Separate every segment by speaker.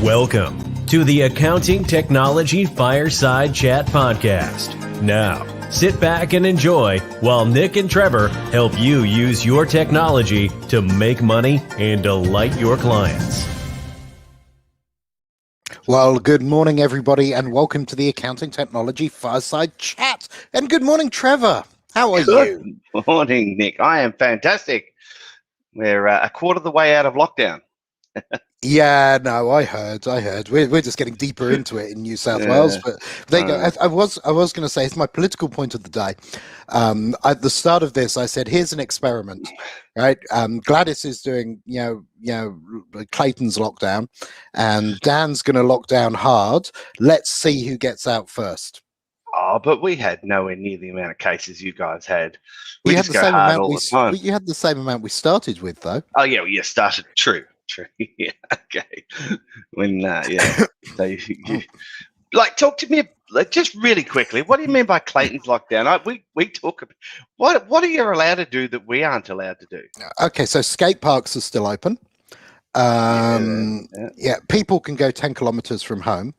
Speaker 1: Welcome to the Accounting Technology Fireside Chat podcast. Now, sit back and enjoy while Nick and Trevor help you use your technology to make money and delight your clients.
Speaker 2: Well, good morning, everybody, and welcome to the Accounting Technology Fireside Chat. And good morning, Trevor. How are you?
Speaker 3: Good morning, Nick. I am fantastic. We're a quarter of the way out of lockdown.
Speaker 2: Yeah, no, I heard. We're just getting deeper into it in New South Wales, but there you go. I was going to say it's my political point of the day. At the start of this, I said, "Here's an experiment, right? Gladys is doing, Claytons Lockdown, and Dan's going to lock down hard. Let's see who gets out first."
Speaker 3: Oh, but we had nowhere near the amount of cases you guys had.
Speaker 2: You had the same amount. You had the same amount we started with, though.
Speaker 3: Oh yeah, well, you started. True. Yeah. Okay. When so you talk to me just really quickly. What do you mean by Clayton's Lockdown? We talk about what are you allowed to do that we aren't allowed to do?
Speaker 2: Okay, so skate parks are still open. People can go 10 kilometers from home.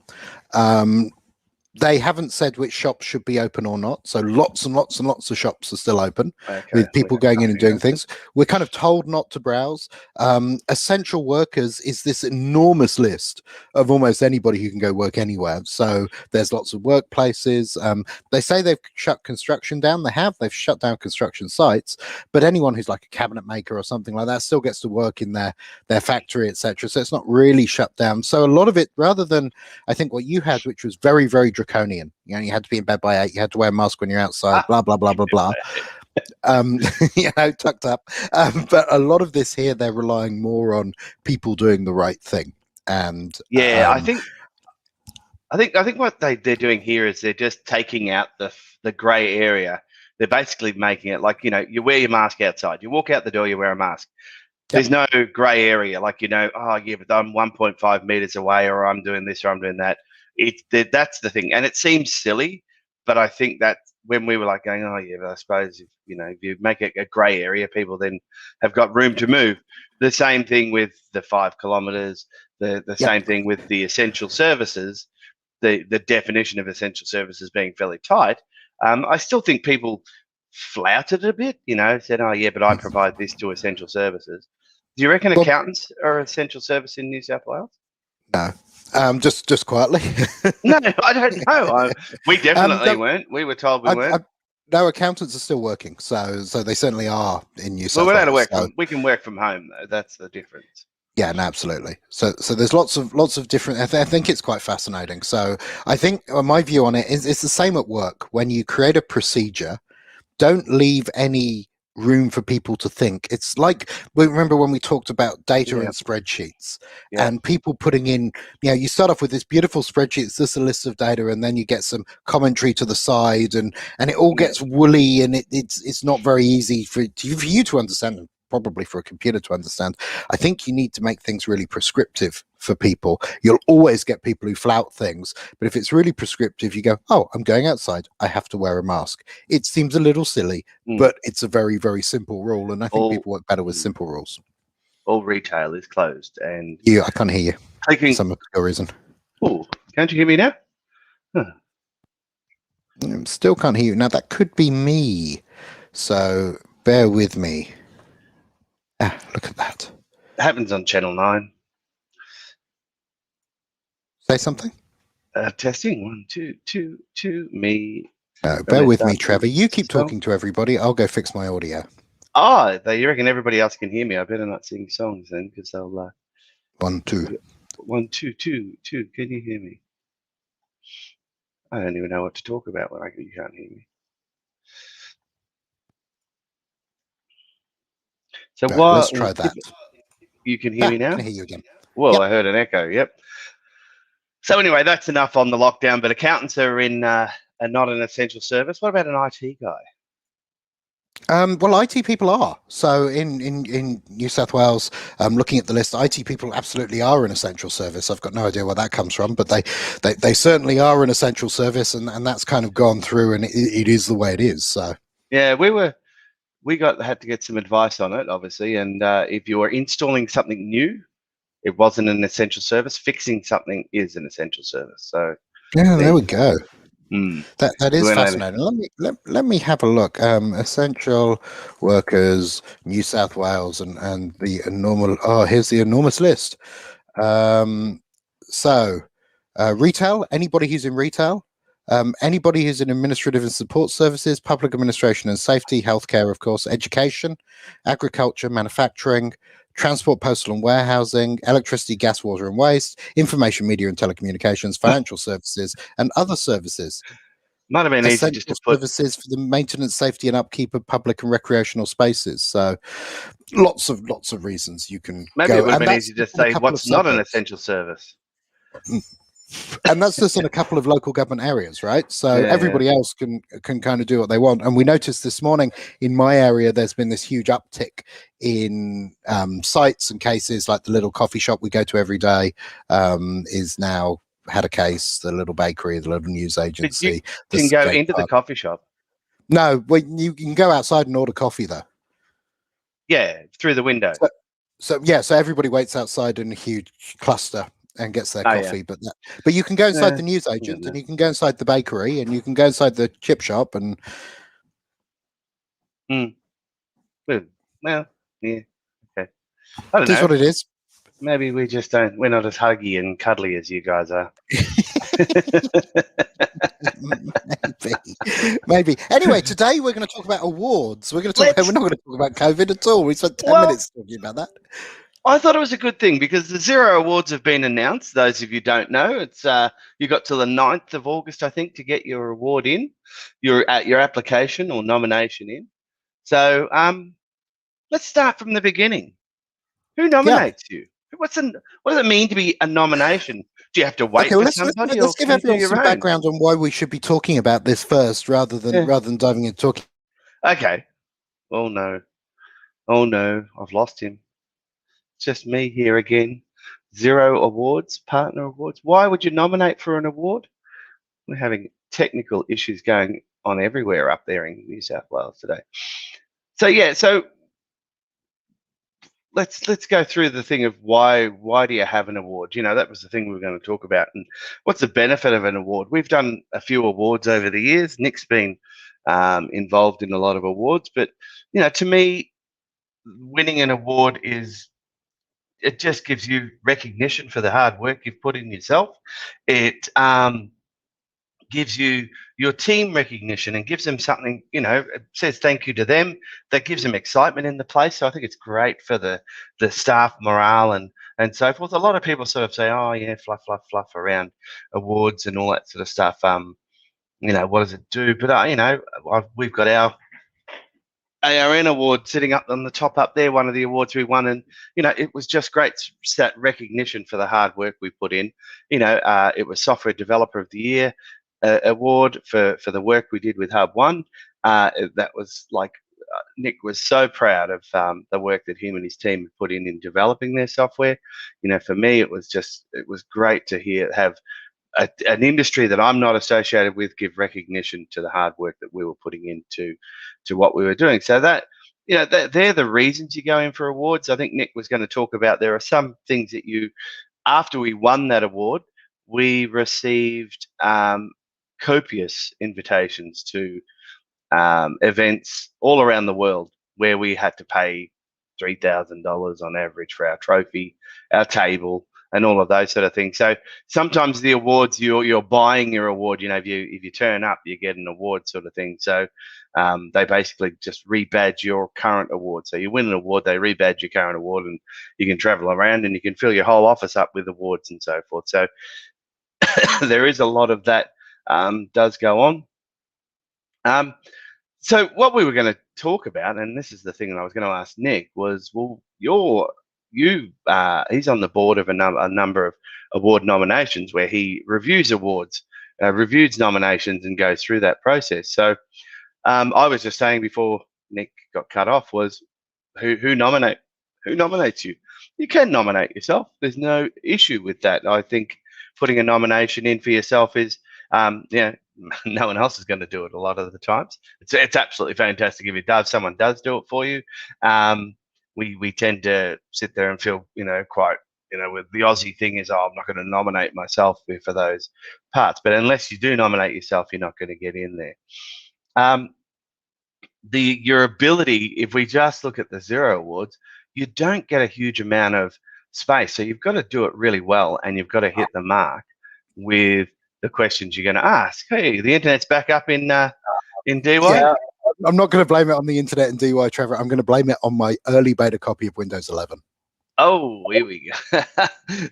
Speaker 2: They haven't said which shops should be open or not. So lots and lots and lots of shops are still open with people going in and doing things. We're kind of told not to browse. Essential workers is this enormous list of almost anybody who can go work anywhere. So there's lots of workplaces. They say they've shut construction down. They've shut down construction sites, but anyone who's like a cabinet maker or something like that still gets to work in their factory, etc. So it's not really shut down. So a lot of it, rather than I think what you had, which was very, very draconian. You had to be in bed by 8. You had to wear a mask when you're outside. Blah blah blah blah blah. Tucked up. But a lot of this here, they're relying more on people doing the right thing. And
Speaker 3: I think what they're doing here is they're just taking out the grey area. They're basically making it like you wear your mask outside. You walk out the door, you wear a mask. There's no grey area like but I'm 1.5 meters away, or I'm doing this, or I'm doing that. That's the thing, and it seems silly, but I think that when we were like going, but I suppose if you make it a grey area, people then have got room to move. The same thing with the 5 kilometers, the same thing with the essential services, the definition of essential services being fairly tight. I still think people flouted it a bit, said, but I provide this to essential services. Do you reckon accountants are essential service in New South Wales?
Speaker 2: No. Just quietly.
Speaker 3: No, I don't know. We definitely weren't. We were told we weren't.
Speaker 2: No, accountants are still working, so they certainly are in New South Wales.
Speaker 3: We're allowed to work we can work from home, though. That's the difference.
Speaker 2: Yeah, no, absolutely. So there's lots of different. I think it's quite fascinating. So I think my view on it is it's the same at work. When you create a procedure, don't leave any room for people to think. It's like, remember when we talked about data and spreadsheets and people putting in, you start off with this beautiful spreadsheet, it's just a list of data, and then you get some commentary to the side, and it all gets woolly, and it's not very easy for you to understand, and probably for a computer to understand. I think you need to make things really prescriptive for people. You'll always get people who flout things, but if it's really prescriptive, you go, I'm going outside, I have to wear a mask. It seems a little silly, but it's a very, very simple rule, and I think people work better with simple rules.
Speaker 3: All retail is closed, and
Speaker 2: I can't hear you for some obscure reason.
Speaker 3: Oh, can't you hear me now?
Speaker 2: Still can't hear you. Now, that could be me, so bear with me. Look at that.
Speaker 3: It happens on Channel 9.
Speaker 2: Say something.
Speaker 3: Testing 1, 2, 2, me.
Speaker 2: Bear with me, Trevor. You keep talking to everybody. I'll go fix my audio.
Speaker 3: You reckon everybody else can hear me? I better not sing songs then, because they'll.
Speaker 2: 1, 2.
Speaker 3: 1, 2, 2, 2. Can you hear me? I don't even know what to talk about when you can't hear me. So
Speaker 2: let's try that.
Speaker 3: You can hear me now?
Speaker 2: I can hear you again.
Speaker 3: Well, I heard an echo. Yep. So anyway, that's enough on the lockdown. But accountants are not an essential service. What about an IT guy?
Speaker 2: Well, IT people are. So in New South Wales, looking at the list, IT people absolutely are an essential service. I've got no idea where that comes from, but they certainly are an essential service, and that's kind of gone through, and it is the way it is. So
Speaker 3: yeah, we had to get some advice on it, obviously. And if you are installing something new, it wasn't an essential service. Fixing something is an essential service. So
Speaker 2: Yeah, there we go. That is fascinating. Let me have a look. Essential workers, New South Wales, and the normal. Oh, here's the enormous list. Retail. Anybody who's in retail. Anybody who's in administrative and support services, public administration and safety, healthcare, of course, education, agriculture, manufacturing, transport, postal and warehousing, electricity, gas, water and waste, information, media and telecommunications, financial services, and other services.
Speaker 3: Might have been easy just
Speaker 2: Essential
Speaker 3: to put
Speaker 2: services for the maintenance, safety, and upkeep of public and recreational spaces. So, lots of reasons you can
Speaker 3: maybe
Speaker 2: go.
Speaker 3: it would have
Speaker 2: And
Speaker 3: been
Speaker 2: that's
Speaker 3: easy to
Speaker 2: just on a
Speaker 3: say
Speaker 2: couple of
Speaker 3: what's not an
Speaker 2: suburbs.
Speaker 3: essential service.
Speaker 2: And that's just in a couple of local government areas, right? So
Speaker 3: Yeah,
Speaker 2: everybody else can kind of do what they want. And we noticed this morning in my area, there's been this huge uptick in sites and cases. Like the little coffee shop we go to every day is now had a case. The little bakery, the little news
Speaker 3: But
Speaker 2: agency.
Speaker 3: you
Speaker 2: the
Speaker 3: can go
Speaker 2: skate
Speaker 3: into the
Speaker 2: park.
Speaker 3: coffee shop.
Speaker 2: No, well, you can go outside and order coffee though.
Speaker 3: Yeah, through the window.
Speaker 2: So everybody waits outside in a huge cluster and gets their coffee.
Speaker 3: Yeah.
Speaker 2: But you can go inside the news agent, and you can go inside the bakery, and you can go inside the chip shop, and
Speaker 3: Well, yeah. Okay. I don't
Speaker 2: it is
Speaker 3: know.
Speaker 2: what it is.
Speaker 3: Maybe we just don't. We're not as huggy and cuddly as you guys are.
Speaker 2: Maybe. Anyway, today we're going to talk about awards. We're not going to talk about COVID at all. We spent 10 minutes talking about that.
Speaker 3: I thought it was a good thing because the Zero Awards have been announced. Those of you who don't know, it's you got till the 9th of August, I think, to get your award in, your application or nomination in. So let's start from the beginning. Who nominates you? What does it mean to be a nomination? Do you have to wait for somebody?
Speaker 2: Let's give everyone some background on why we should be talking about this first, rather than diving into talking.
Speaker 3: Okay. Oh no, I've lost him. Just me here again. Zero awards, partner awards. Why would you nominate for an award? We're having technical issues going on everywhere up there in New South Wales today. So let's go through the thing of why do you have an award? You know, that was the thing we were going to talk about. And what's the benefit of an award? We've done a few awards over the years. Nick's been involved in a lot of awards, but you know, to me, winning an award it just gives you recognition for the hard work you've put in yourself. It gives you your team recognition and gives them something, you know, it says thank you to them. That gives them excitement in the place. So I think it's great for the staff morale and so forth. A lot of people sort of say, oh yeah, fluff around awards and all that sort of stuff. You know, what does it do? But you know, we've got our ARN award sitting up on the top up there, one of the awards we won, and you know, it was just great that recognition for the hard work we put in. You know, it was Software Developer of the Year award for the work we did with Hub One. That was like Nick was so proud of the work that him and his team put in developing their software. You know, for me, it was great to have an industry that I'm not associated with give recognition to the hard work that we were putting into what we were doing. So that, you know, they're the reasons you go in for awards. I think Nick was going to talk about there are some things that after we won that award, we received copious invitations to events all around the world where we had to pay $3,000 on average for our trophy, our table, and all of those sort of things. So sometimes the awards, you're buying your award. You know, if you turn up, you get an award sort of thing. So they basically just rebadge your current award. So you win an award, they rebadge your current award, and you can travel around and you can fill your whole office up with awards and so forth. So there is a lot of that does go on. So what we were going to talk about, and this is the thing that I was going to ask Nick, was, well, he's on the board of a number of award nominations where he reviews awards, reviews nominations, and goes through that process. So I was just saying before Nick got cut off, was who nominates you? You can nominate yourself. There's no issue with that. I think putting a nomination in for yourself is, no one else is going to do it a lot of the times. It's absolutely fantastic if someone does do it for you. We tend to sit there and feel, you know, quite with the Aussie thing is, I'm not going to nominate myself for those parts. But unless you do nominate yourself, you're not going to get in there. Your ability, if we just look at the Zero Awards, you don't get a huge amount of space. So you've got to do it really well, and you've got to hit the mark with the questions you're going to ask. Hey, the internet's back up in DY.
Speaker 2: Yeah, I'm not going to blame it on the internet and DY, Trevor. I'm going to blame it on my early beta copy of Windows 11.
Speaker 3: Oh, here we go.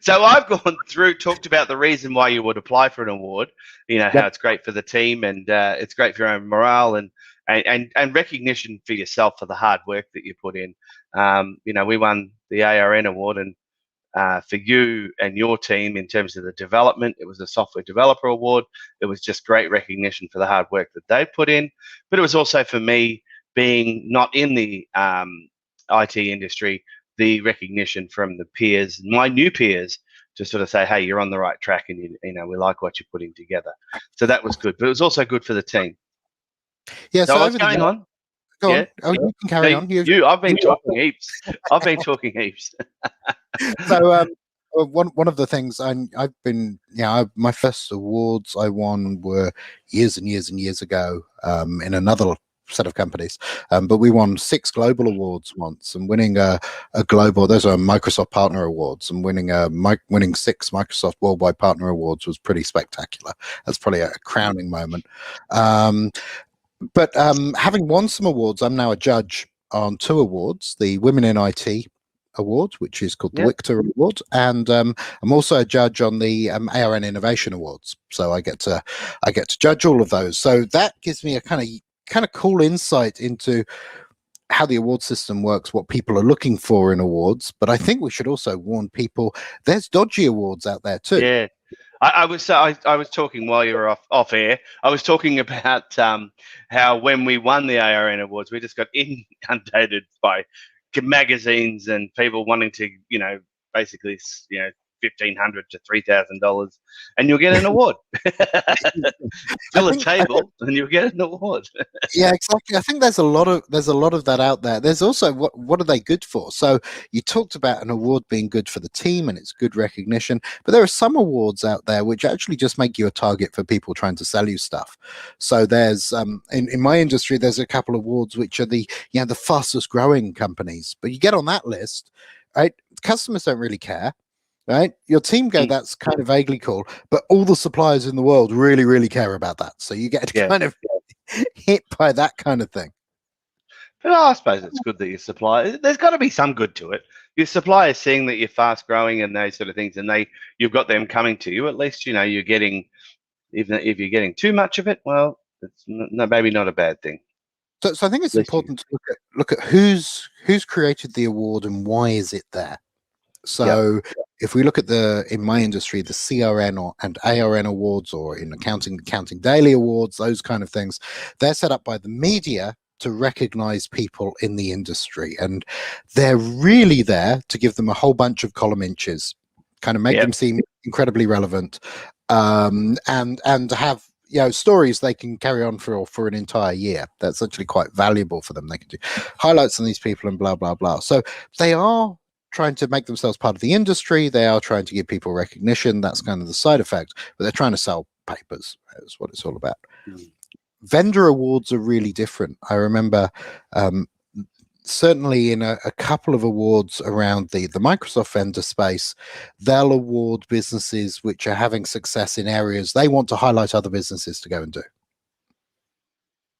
Speaker 3: So I've gone through, talked about the reason why you would apply for an award, how it's great for the team, and it's great for your own morale and recognition for yourself for the hard work that you put in. We won the ARN award, and for you and your team in terms of the development, it was a software developer award. It was just great recognition for the hard work that they put in, but it was also for me, being not in the IT industry, the recognition from the peers, my new peers, to sort of say, hey, you're on the right track, and we like what you're putting together. So that was good, but it was also good for the team.
Speaker 2: Yeah.
Speaker 3: So what's going on?
Speaker 2: Go on. Oh, you can carry on.
Speaker 3: I've been talking heaps. I've been talking heaps.
Speaker 2: So one of the things I've been, my first awards I won were years and years and years ago in another set of companies, but we won 6 global awards once, and winning a global, those are Microsoft Partner Awards, and winning 6 Microsoft Worldwide Partner Awards was pretty spectacular. That's probably a crowning moment. But having won some awards, I'm now a judge on 2 awards: the Women in IT Award, which is called the WIICTA Award, and I'm also a judge on the ARN Innovation Awards. So I get to judge all of those. So that gives me a kind of cool insight into how the award system works, what people are looking for in awards. But I think we should also warn people there's dodgy awards out there too.
Speaker 3: Yeah. I was talking while you were off air. I was talking about how when we won the ARN Awards, we just got inundated by magazines and people wanting to, basically, $1,500 to $3,000, and you'll get an award. Fill a table, and you'll get an award.
Speaker 2: Yeah, exactly. I think there's a lot of that out there. There's also what are they good for? So you talked about an award being good for the team and it's good recognition, but there are some awards out there which actually just make you a target for people trying to sell you stuff. So there's in my industry, there's a couple of awards which are the fastest growing companies, but you get on that list, right? Customers don't really care. Right, your team go, that's kind of vaguely cool, but all the suppliers in the world really, really care about that. So you get kind of hit by that kind of thing.
Speaker 3: But I suppose it's good that your supplier, there's got to be some good to it. Your supplier seeing that you're fast growing and those sort of things, and you've got them coming to you. At least you're getting, even if you're getting too much of it, well, it's maybe not a bad thing.
Speaker 2: So I think it's important to look at who's created the award and why is it there. So if we look at in my industry, the CRN and ARN awards, or in accounting daily awards, those kind of things, they're set up by the media to recognize people in the industry. And they're really there to give them a whole bunch of column inches, kind of make them seem incredibly relevant, and have stories they can carry on for an entire year. That's actually quite valuable for them. They can do highlights on these people and blah, blah, blah. So they are trying to make themselves part of the industry. They are trying to give people recognition. That's kind of the side effect, but they're trying to sell papers. That's what it's all about. Vendor awards are really different. I remember certainly in a couple of awards around the Microsoft vendor space, they'll award businesses which are having success in areas they want to highlight other businesses to go and do.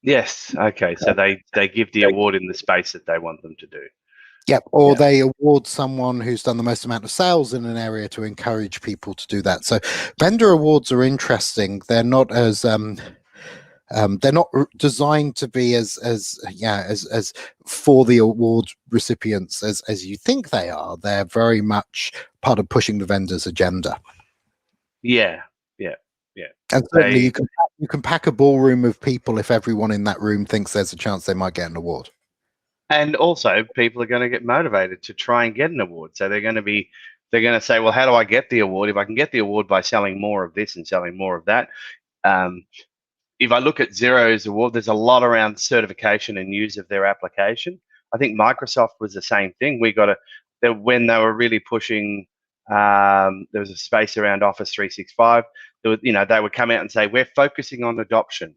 Speaker 3: Yes. Okay. So they give the award in the space that they want them to do.
Speaker 2: Yep, or they award someone who's done the most amount of sales in an area to encourage people to do that. So vendor awards are interesting. They're not as they're not designed to be as for the award recipients as you think they are. They're very much part of pushing the vendor's agenda.
Speaker 3: Yeah.
Speaker 2: And certainly you can pack a ballroom of people if everyone in that room thinks there's a chance they might get an award.
Speaker 3: And also, people are going to get motivated to try and get an award. So they're going to say, well, how do I get the award? If I can get the award by selling more of this and selling more of that. If I look at Xero's award, there's a lot around certification and use of their application. I think Microsoft was the same thing. We got when they were really pushing There was a space around Office 365. There was, they would come out and say, we're focusing on adoption.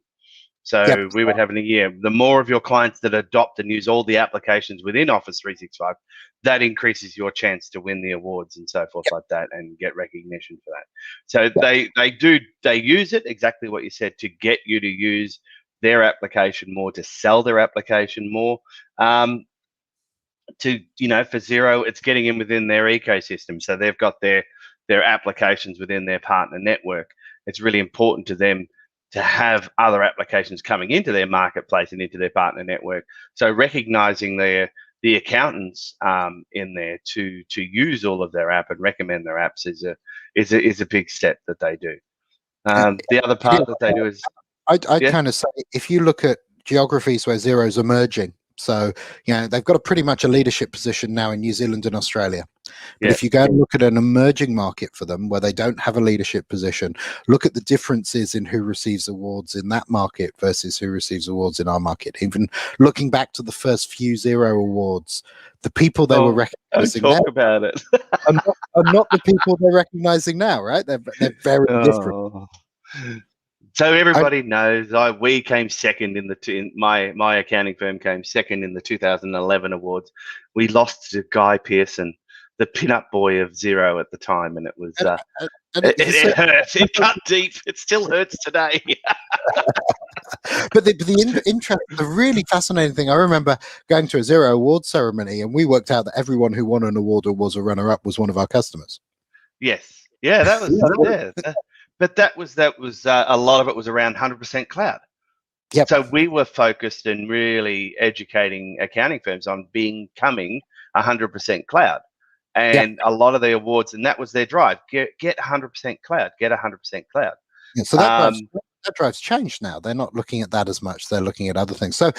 Speaker 3: So
Speaker 2: Yep.
Speaker 3: we would have in a year, the more of your clients that adopt and use all the applications within Office 365, that increases your chance to win the awards and so forth like that, and get recognition for that. So they use it exactly what you said, to get you to use their application more, to sell their application more. For Xero, it's getting in within their ecosystem. So they've got their applications within their partner network. It's really important to them to have other applications coming into their marketplace and into their partner network. So recognizing the accountants in there to use all of their app and recommend their apps is a big step that they do. The other part that they do is,
Speaker 2: I'd kind of say, if you look at geographies where Xero's emerging, so they've got pretty much a leadership position now in New Zealand and Australia. But if you go and look at an emerging market for them where they don't have a leadership position, look at the differences in who receives awards in that market versus who receives awards in our market. Even looking back to the first few Xero awards, the people they were recognizing
Speaker 3: talk about it.
Speaker 2: are not the people they're recognizing now, right? They're very different.
Speaker 3: So everybody knows we came second my accounting firm came second in the 2011 awards. We lost to Guy Pearson, the pin-up boy of Xero at the time, and it was it hurts. It cut deep. It still hurts today.
Speaker 2: But the really fascinating thing, I remember going to a Xero award ceremony, and we worked out that everyone who won an award or was a runner-up was one of our customers.
Speaker 3: Yes, that was But that was a lot of it was around 100% cloud.
Speaker 2: Yep.
Speaker 3: So we were focused and really educating accounting firms on becoming 100% cloud, and a lot of the awards, and that was their drive: get 100% cloud, get 100% cloud.
Speaker 2: Yeah, so that drives change now. They're not looking at that as much; they're looking at other things. So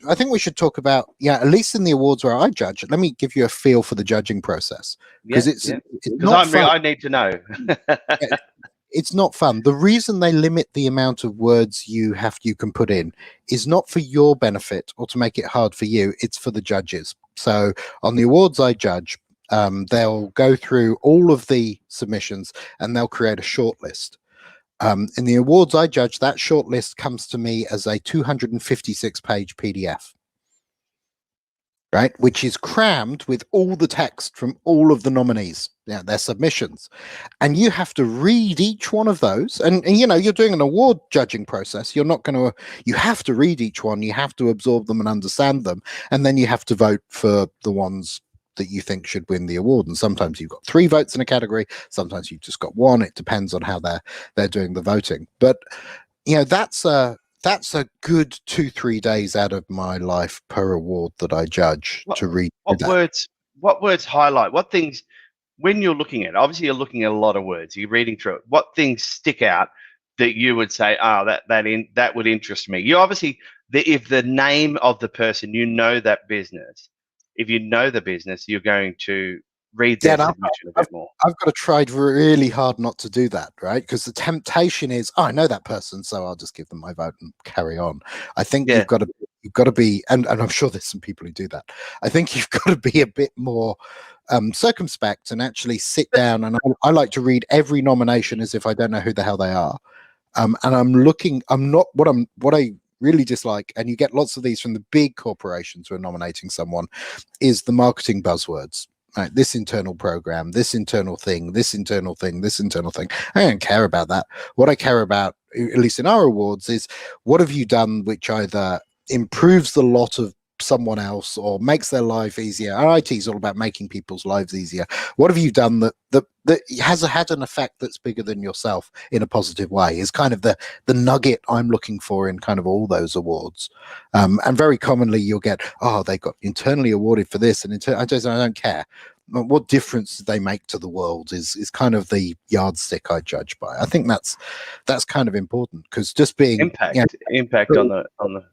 Speaker 2: I think we should talk about, at least in the awards where I judge. Let me give you a feel for the judging process, because it's not fun.
Speaker 3: I need to know.
Speaker 2: It's not fun. The reason they limit the amount of words you can put in is not for your benefit or to make it hard for you. It's for the judges. So on the awards I judge, they'll go through all of the submissions and they'll create a shortlist. In the awards I judge, that shortlist comes to me as a 256-page PDF. Right, which is crammed with all the text from all of the nominees, their submissions, and you have to read each one of those. And you're doing an award judging process. You're not going to. You have to read each one. You have to absorb them and understand them, and then you have to vote for the ones that you think should win the award. And sometimes you've got 3 votes in a category. Sometimes you've just got 1. It depends on how they're doing the voting. But that's a good 2-3 days out of my life per award that I judge to read.
Speaker 3: What words highlight? What things, when you're looking at it, obviously you're looking at a lot of words, you're reading through it. What things stick out that you would say, that would interest me? You obviously, if the name of the person, that business, if you know the business, you're going to read their submission a bit more.
Speaker 2: I've got to try really hard not to do that, right? Because the temptation is, I know that person, so I'll just give them my vote and carry on. I think you've got to be, and I'm sure there's some people who do that. I think you've got to be a bit more circumspect and actually sit down. And I like to read every nomination as if I don't know who the hell they are. And what I really dislike, and you get lots of these from the big corporations who are nominating someone, is the marketing buzzwords. Right, this internal program, this internal thing, this internal thing, this internal thing. I don't care about that. What I care about, at least in our awards, is what have you done which either improves the lot of someone else or makes their life easier. Our IT is all about making people's lives easier. What have you done that has had an effect that's bigger than yourself in a positive way is kind of the nugget I'm looking for in kind of all those awards. And very commonly you'll get, they got internally awarded for this, and I don't care. What difference do they make to the world is kind of the yardstick I judge by. I think that's kind of important, because just being
Speaker 3: impact on the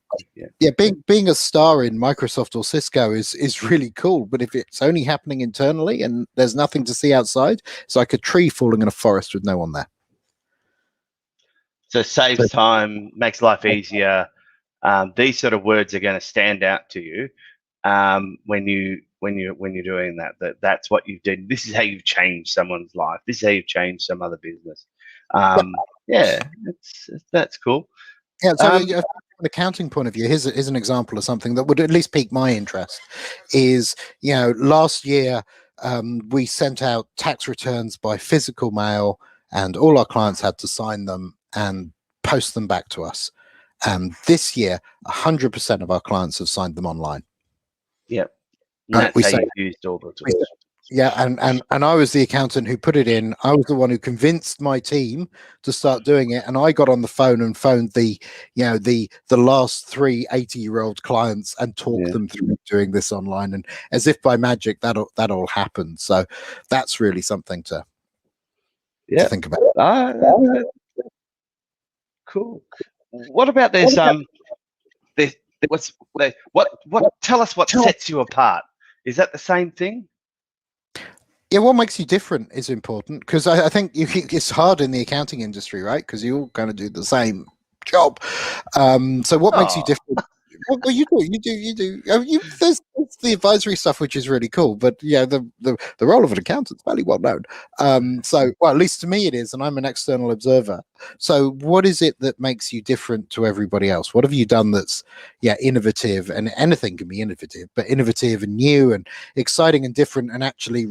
Speaker 2: being a star in Microsoft or Cisco is really cool, but if it's only happening internally and there's nothing to see outside, it's like a tree falling in a forest with no one there.
Speaker 3: So saves time, makes life easier. These sort of words are going to stand out to you when when you're doing that. That's what you've done. This is how you've changed someone's life. This is how you've changed some other business. Yeah, that's cool.
Speaker 2: Yeah, so from an accounting point of view, here's an example of something that would at least pique my interest. Is, last year we sent out tax returns by physical mail, and all our clients had to sign them and post them back to us. This year, 100% of our clients have signed them online.
Speaker 3: Yep, and that's how you've used all the tools.
Speaker 2: Yeah, and I was the accountant who put it in. I was the one who convinced my team to start doing it, and I got on the phone and phoned the last 3 80-year-old clients and talked them through doing this online, and as if by magic that all happened. So that's really something to think about.
Speaker 3: Cool. What about this? What? Tell us what sets you apart. Is that the same thing?
Speaker 2: Yeah, what makes you different is important, because I think it's hard in the accounting industry, right? Because you all kind of do the same job. So what makes you different? Well, you do. There's the advisory stuff, which is really cool, but the role of an accountant is fairly well known. Well, at least to me it is, and I'm an external observer. So what is it that makes you different to everybody else? What have you done that's innovative? And anything can be innovative, but innovative and new and exciting and different, and actually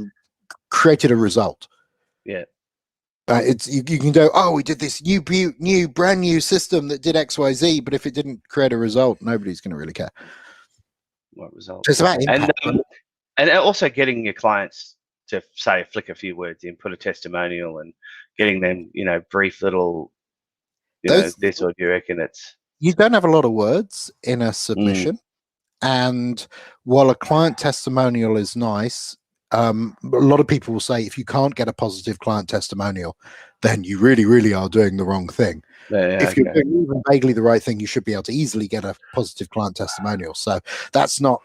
Speaker 2: created a result.
Speaker 3: Yeah.
Speaker 2: It's you can go, oh, we did this brand new system that did XYZ, but if it didn't create a result, nobody's going to really care.
Speaker 3: What result?
Speaker 2: It's about impact.
Speaker 3: And also getting your clients to flick a few words in, put a testimonial, and getting them, brief little, this, or do you reckon it's? You
Speaker 2: don't have a lot of words in a submission, and while a client testimonial is nice, a lot of people will say if you can't get a positive client testimonial, then you really, really are doing the wrong thing. If you're doing even vaguely the right thing, you should be able to easily get a positive client testimonial. So that's not.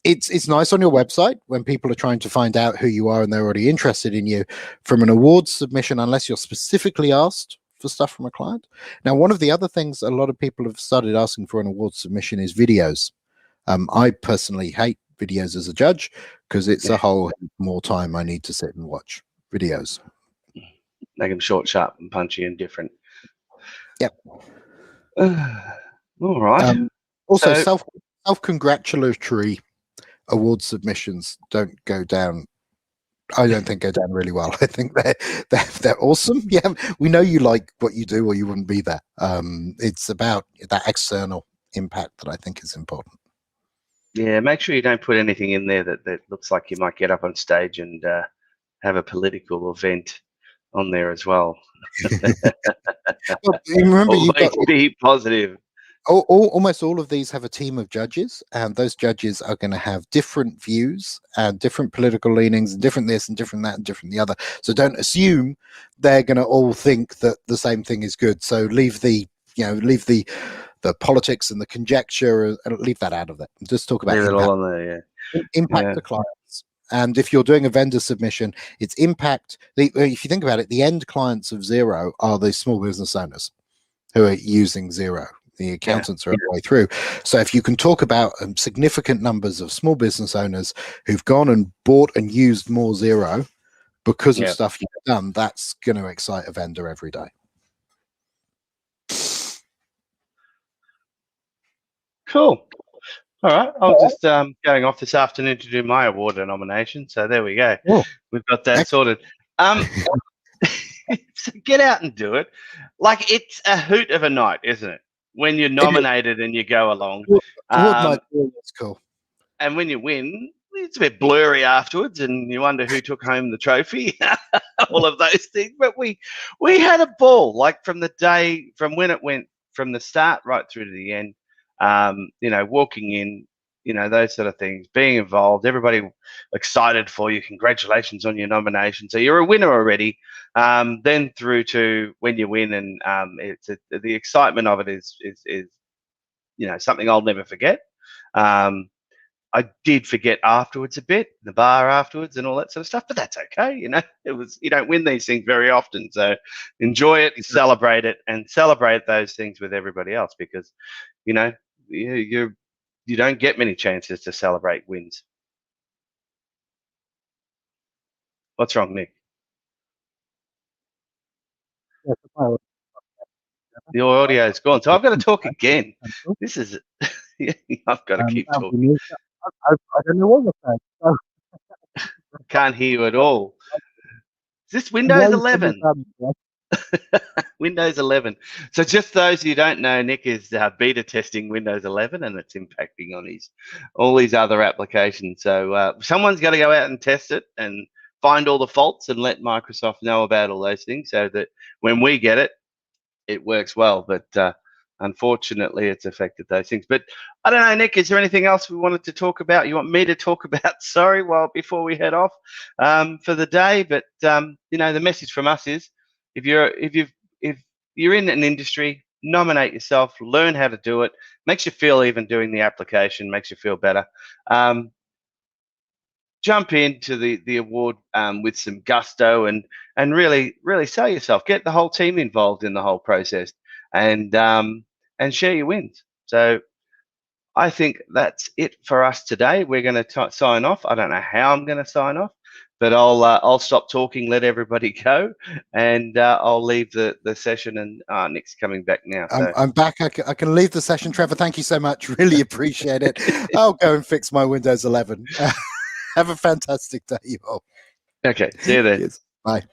Speaker 2: It's nice on your website when people are trying to find out who you are and they're already interested in you. From an awards submission, unless you're specifically asked for stuff from a client. Now, one of the other things a lot of people have started asking for an awards submission is videos. I personally hate videos as a judge because it's a whole more time I need to sit and watch videos.
Speaker 3: Make them short, sharp, and punchy and different.
Speaker 2: Yep.
Speaker 3: All right.
Speaker 2: Also, self-congratulatory award submissions don't go down. I don't think go down really well. I think they're awesome. Yeah, we know you like what you do, or you wouldn't be there. It's about that external impact that I think is important.
Speaker 3: Yeah, make sure you don't put anything in there that looks like you might get up on stage and have a political event on there as well.
Speaker 2: Well, remember, you've got
Speaker 3: to be positive.
Speaker 2: Almost all of these have a team of judges, and those judges are going to have different views and different political leanings, and different this and different that and different the other. So don't assume they're going to all think that the same thing is good. So leave the politics and the conjecture, and leave that out of it. Just talk about
Speaker 3: impact. All on there,
Speaker 2: impact the clients. And if you're doing a vendor submission, it's impact. If you think about it, the end clients of Xero are the small business owners who are using Xero. The accountants are all the way through. So if you can talk about significant numbers of small business owners who've gone and bought and used more Xero because of stuff you've done, that's going to excite a vendor every day.
Speaker 3: Cool. All right. I was just going off this afternoon to do my award and nomination. So there we go.
Speaker 2: Oh,
Speaker 3: we've got that sorted. So get out and do it. Like, it's a hoot of a night, isn't it? When you're nominated and you go along.
Speaker 2: That's cool.
Speaker 3: And when you win, it's a bit blurry afterwards, and you wonder who took home the trophy. All of those things. But we had a ball, like from when it went from the start right through to the end. Walking in, those sort of things, being involved, everybody excited for you. Congratulations on your nomination. So you're a winner already. Then through to when you win, and the excitement of it is something I'll never forget. I did forget afterwards a bit, the bar afterwards and all that sort of stuff, but that's okay. You don't win these things very often. So enjoy it, celebrate it, and celebrate those things with everybody else, because, you don't get many chances to celebrate wins. What's wrong, Nick? Your audio is gone, so I've got to talk again. This is, I've got to keep talking.
Speaker 4: I don't know what you're saying. So,
Speaker 3: Can't hear you at all. Is this Windows 11? Windows 11. So just those who don't know, Nick is beta testing Windows 11, and it's impacting on all these other applications. So someone's got to go out and test it and find all the faults and let Microsoft know about all those things, so that when we get it, it works well. But unfortunately, it's affected those things. But I don't know, Nick, is there anything else we wanted to talk about? You want me to talk about? Sorry, before we head off for the day. But you know, the message from us is, if you're in an industry, nominate yourself, learn how to do it. Makes you feel, even doing the application makes you feel better. Jump into the award with some gusto, and really sell yourself. Get the whole team involved in the whole process, and share your wins. So I think that's it for us today. We're going to sign off. I don't know how I'm going to sign off, but I'll stop talking, let everybody go, and I'll leave the session. And Nick's coming back now. So.
Speaker 2: I'm back. I can leave the session. Trevor, thank you so much. Really appreciate it. I'll go and fix my Windows 11. Have a fantastic day, you all.
Speaker 3: Okay, see you then.
Speaker 2: Cheers. Bye.